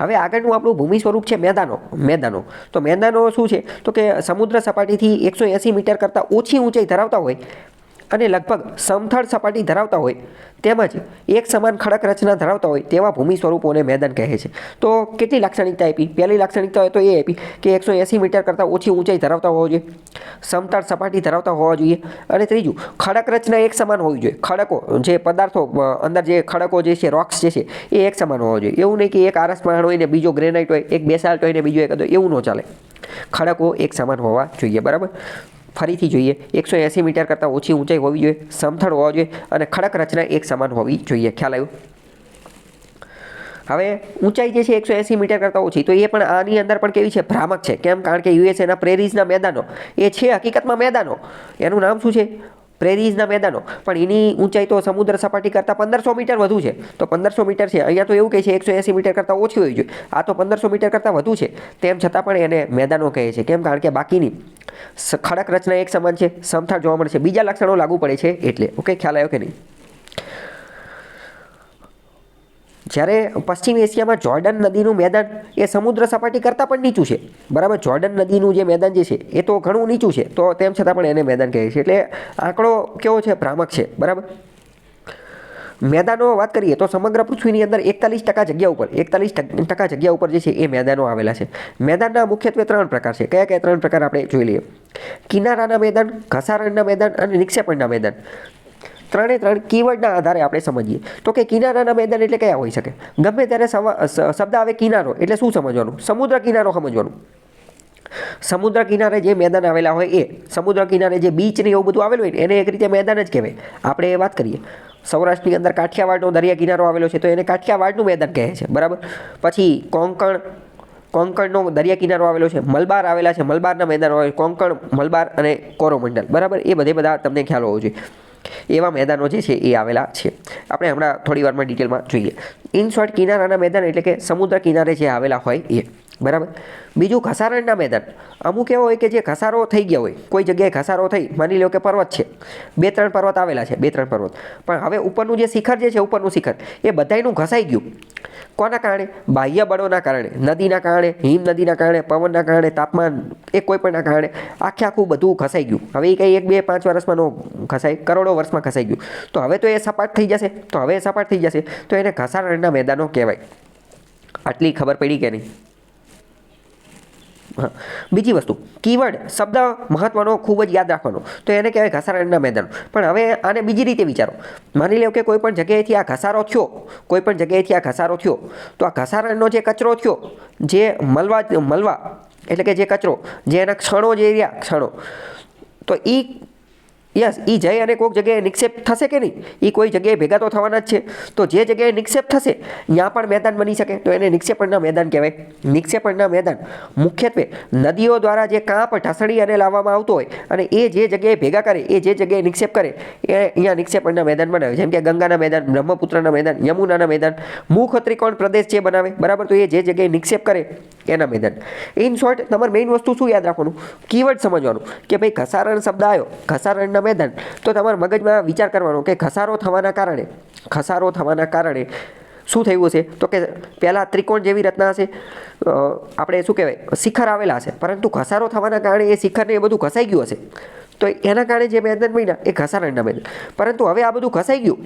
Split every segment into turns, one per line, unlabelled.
હવે આગળનું આપણું ભૂમિ સ્વરૂપ છે મેદાનો. તો મેદાનો શું છે તો કે સમુદ્ર સપાટીથી 180 મીટર કરતાં ઓછી ઊંચાઈ ધરાવતા હોય અને લગભગ સમથળ સપાટી ધરાવતા હોય તેમજ એક સમાન ખડક રચના ધરાવતા હોય તેવા ભૂમિ સ્વરૂપોને મેદાન કહે છે. તો કેટલી લાક્ષણિકતા આપી? પહેલી લાક્ષણિકતા હોય તો એ આપી કે 180 મીટર કરતાં ઓછી ઊંચાઈ ધરાવતા હોવા જોઈએ, સમતળ સપાટી ધરાવતા હોવા જોઈએ, અને ત્રીજું ખડક રચના એક સમાન હોવી જોઈએ. ખડકો જે પદાર્થો અંદર જે ખડકો જે છે, રોક્સ જે છે એ એક સમાન હોવા જોઈએ. એવું નહીં કે એક આરસપહાણ હોય ને બીજો ગ્રેનાઇટ હોય, એક બેસાલ્ટ હોય ને બીજો એક, એવું ન ચાલે. ખડકો એક સમાન હોવા જોઈએ. બરાબર. ફરીથી જોઈએ, 180 મીટર કરતાં ઓછી ઊંચાઈ હોવી જોઈએ, સમથળ હોવા જોઈએ અને ખડક રચના એક સમાન હોવી જોઈએ. ખ્યાલ આવ્યો? હવે ઊંચાઈ જે છે 180 મીટર કરતાં ઓછી, તો એ પણ આની અંદર પણ કેવી છે? ભ્રામક છે. કેમ? કારણ કે યુએસએના પ્રેરીઝના મેદાનો એ છે હકીકતમાં મેદાનો. એનું નામ શું છે? પ્રેરીઝના મેદાનો. પણ એની ઊંચાઈ તો સમુદ્ર સપાટી કરતાં 1500 મીટર વધુ છે. તો 1500 મીટર છે. અહીંયા તો એવું કહે છે 180 મીટર કરતાં ઓછી હોવી જોઈએ. આ તો 1500 મીટર કરતાં વધુ છે. તેમ છતાં પણ એને મેદાનો કહે છે. કેમ? કારણ કે બાકીની ખડક રચના એક સમાન છે, સમથળ જોવા મળે છે, બીજા લક્ષણો લાગુ પડે છે એટલે. ઓકે, ખ્યાલ આવ્યો કે નહીં? જ્યારે પશ્ચિમ એશિયામાં જોર્ડન નદીનું મેદાન એ સમુદ્ર સપાટી કરતાં પણ નીચું છે. બરાબર. જોર્ડન નદીનું જે મેદાન જે છે એ તો ઘણું નીચું છે, તો તેમ છતાં પણ એને મેદાન કહે છે. એટલે આંકડો કેવો છે? ભ્રામક છે. બરાબર. મેદાનો વાત કરીએ તો સમગ્ર પૃથ્વીની અંદર 41% જગ્યા ઉપર જે છે એ મેદાનો આવેલા છે. મેદાનના મુખ્યત્વે 3 પ્રકાર છે. કયા કયા 3 પ્રકાર આપણે જોઈ લઈએ? કિનારાના મેદાન, ઘસારણના મેદાન અને નિક્ષેપણના મેદાન. ત્રણે ત્રણ કીવર્ડના આધારે આપણે સમજીએ તો કે કિનારાના મેદાન એટલે કયા હોઈ શકે? ગમે ત્યારે શબ્દ આવે કિનારો એટલે શું સમજવાનું? સમુદ્ર કિનારો સમજવાનું. સમુદ્ર કિનારે જે મેદાન આવેલા હોય એ, સમુદ્ર કિનારે જે બીચ ને એવું બધું આવેલું હોય એને એક રીતે મેદાન જ કહેવાય. આપણે વાત કરીએ સૌરાષ્ટ્રની અંદર કાઠિયાવાડનો દરિયા કિનારો આવેલો છે તો એને કાઠિયાવાડનું મેદાન કહે છે. બરાબર. પછી કોંકણનો દરિયા કિનારો આવેલો છે, મલબાર આવેલા છે, મલબારના મેદાનો આવે, કોંકણ, મલબાર અને કોરોમંડલ. બરાબર. એ બધા તમને ખ્યાલ હોવો જોઈએ. એવા મેદાનો જે છે એ આવેલા છે. આપણે હમણાં થોડી વારમાં ડિટેલમાં જોઈએ. ઇન શોર્ટ, કિનારાના મેદાન એટલે કે સમુદ્ર કિનારે જે આવેલા હોય એ. બરાબર. બીજું ઘસારણના મેદાન. અમુક એવો હોય કે જે ઘસારો થઈ ગયા હોય, કોઈ જગ્યાએ ઘસારો થઈ, માની લો કે પર્વત છે, 2-3 પર્વત આવેલા છે, 2-3 પર્વત, પણ હવે ઉપરનું જે શિખર જે છે, ઉપરનું શિખર એ બધાયનું ઘસાઈ ગયું. કોના કારણે? બાહ્ય બળોના કારણે, નદીના કારણે, હિમ નદીના કારણે, પવનના કારણે, તાપમાન, એ કોઈ પણના કારણે આખું બધું ઘસાઈ ગયું. હવે એ કંઈ 1, 2, 5 વર્ષમાં નો ઘસાય, કરોડો વર્ષમાં ઘસાઈ ગયું. તો હવે તો એ સપાટ થઈ જશે. તો એને ઘસારણના મેદાનો કહેવાય. આટલી ખબર પડી કે નહીં? હા. બીજી વસ્તુ, કીવર્ડ શબ્દ મહત્વનો ખૂબ જ યાદ રાખવાનો. તો એને કહેવાય ઘસારણના મેદાનો. પણ હવે આને બીજી રીતે વિચારો. માની લો કે કોઈ પણ જગ્યાએથી આ ઘસારો થયો, તો આ ઘસારણનો જે કચરો થયો, જે મલવા એટલે કે જે કચરો, જે એના ક્ષણો જે રહ્યા, તો એ જઈ અને કોઈક જગ્યાએ નિક્ષેપ થશે કે નહીં? એ કોઈ જગ્યાએ ભેગા તો થવાના જ છે. તો જે જગ્યાએ નિક્ષેપ થશે ત્યાં પણ મેદાન બની શકે. તો એને નિક્ષેપણના મેદાન કહેવાય. નિક્ષેપણના મેદાન મુખ્યત્વે નદીઓ દ્વારા જે કાંપ ઢસડી અને લાવવામાં આવતો હોય અને એ જે જગ્યાએ ભેગા કરે, એ જે જગ્યાએ નિક્ષેપ કરે, એ અહીંયા નિક્ષેપણના મેદાન બનાવે. જેમ કે ગંગાના મેદાન, બ્રહ્મપુત્રના મેદાન, યમુનાના મેદાન, મુખ ત્રિકોણ પ્રદેશ જે બનાવે. બરાબર. તો એ જે જગ્યાએ નિક્ષેપ કરે એના મેદાન. ઇન શોર્ટ, તમારે મેઇન વસ્તુ શું યાદ રાખવાનું? કીવર્ડ સમજવાનું કે ભાઈ ઘસારણ શબ્દ આવ્યો, ઘસારણના મેદાન, તો તમારા મગજમાં વિચાર કરવાનો કે ઘસારો થવાના કારણે શું થયું હશે? તો કે પહેલાં ત્રિકોણ જેવી રચના હશે, આપણે શું કહેવાય, શિખર આવેલા હશે, પરંતુ ઘસારો થવાના કારણે એ શિખરને એ બધું ઘસાઈ ગયું હશે. તો એના કારણે જે મેદાન બન્યા એ ઘસારણના મેદાન. પરંતુ હવે આ બધું ઘસાઈ ગયું,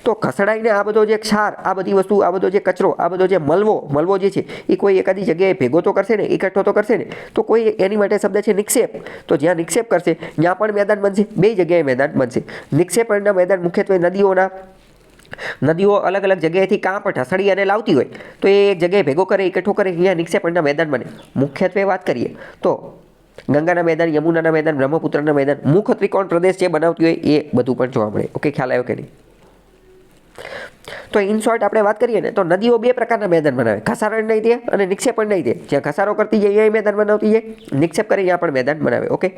તો ઘસડાઈને આ બધો જે ક્ષાર, આ બધી વસ્તુ, આ બધો જે કચરો, આ બધો જે મલવો જે છે એ કોઈ એકાદી જગ્યાએ ભેગો તો કરશે ને, એકઠો તો કરશે ને. તો કોઈ એની માટે શબ્દ છે નિક્ષેપ. તો જ્યાં નિક્ષેપ કરશે ત્યાં પણ મેદાન બનશે. બે જગ્યાએ મેદાન બનશે. નિક્ષેપણના મેદાન મુખ્યત્વે નદીઓ અલગ અલગ જગ્યાએથી કાંપ ઢસડી અને લાવતી હોય, તો એ એક જગ્યાએ ભેગો કરે, એકઠો કરે, અહીંયા નિક્ષેપણના મેદાન બને. મુખ્યત્વે વાત કરીએ તો ગંગાના મેદાન, યમુનાના મેદાન, બ્રહ્મપુત્રના મેદાન, મુખ ત્રિકોણ પ્રદેશ જે બનાવતી હોય એ બધું પણ જોવા મળે. ઓકે, ખ્યાલ આવ્યો કે નહીં? તો ઇન શોર્ટ આપણે વાત કરીએ ને તો નદીઓ 2 પ્રકારના મેદાન બનાવે, ઘસારણ નહીં દે અને નિક્ષેપણ નહીં દે. જ્યાં ઘસારો કરતી જાય અહીંયા મેદાન બનાવતી જાય, નિક્ષેપ કરે ત્યાં પણ મેદાન બનાવે. ઓકે.